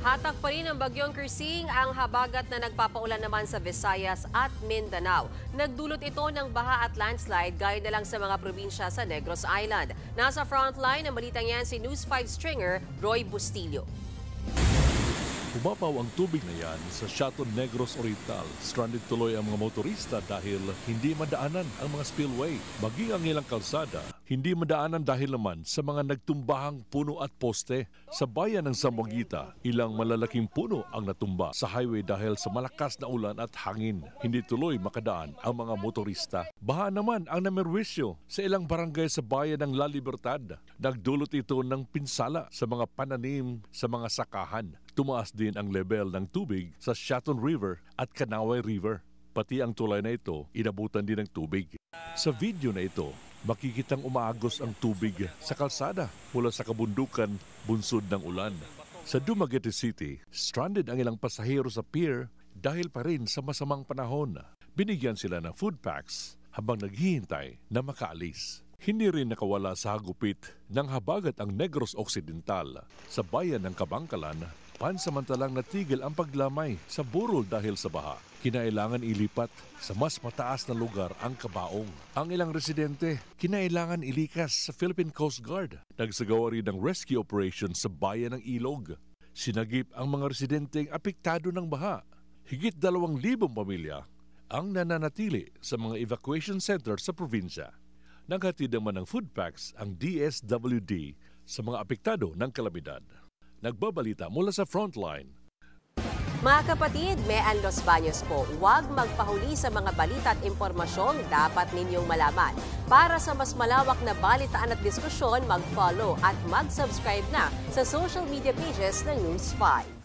Hatak pa rin ang bagyong Kersing ang habagat na nagpapaulan naman sa Visayas at Mindanao. Nagdulot ito ng baha at landslide gaya na lang sa mga probinsya sa Negros Island. Nasa frontline ng balitang yan si News 5 stringer Roy Bustillo. Umapaw ang tubig na yan sa Chaton Negros Oriental. Stranded tuloy ang mga motorista dahil hindi madaanan ang mga spillway. Maging ang ilang kalsada, hindi madaanan dahil naman sa mga nagtumbahang puno at poste. Sa bayan ng Zamboanga, ilang malalaking puno ang natumba sa highway dahil sa malakas na ulan at hangin. Hindi tuloy makadaan ang mga motorista. Baha naman ang namerwisyo sa ilang barangay sa bayan ng La Libertad. Nagdulot ito ng pinsala sa mga pananim sa mga sakahan. Tumaas din ang level ng tubig sa Chaton River at Kanaway River. Pati ang tulay na ito, inabutan din ng tubig. Sa video na ito, makikitang umaagos ang tubig sa kalsada mula sa kabundukan bunsod ng ulan. Sa Dumaguete City, stranded ang ilang pasahero sa pier dahil pa rin sa masamang panahon. Binigyan sila ng food packs habang naghihintay na makaalis. Hindi rin nakawala sa hagupit ng habagat ang Negros Occidental. Sa bayan ng Kabangkalan, pansamantalang natigil ang paglamay sa burol dahil sa baha. Kinailangan ilipat sa mas mataas na lugar ang kabaong. Ang ilang residente, kinailangan ilikas sa Philippine Coast Guard. Nagsagawa rin ng rescue operation sa bayan ng Ilog. Sinagip ang mga residenteng apektado ng baha. Higit 2,000 pamilya ang nananatili sa mga evacuation center sa probinsya. Naghatid naman ng food packs ang DSWD sa mga apektado ng kalamidad. Nagbabalita mula sa frontline. Mga kapatid, Mean Los Baños po, huwag magpahuli sa mga balita at impormasyong dapat ninyong malaman. Para sa mas malawak na balitaan at diskusyon, mag-follow at mag-subscribe na sa social media pages ng News 5.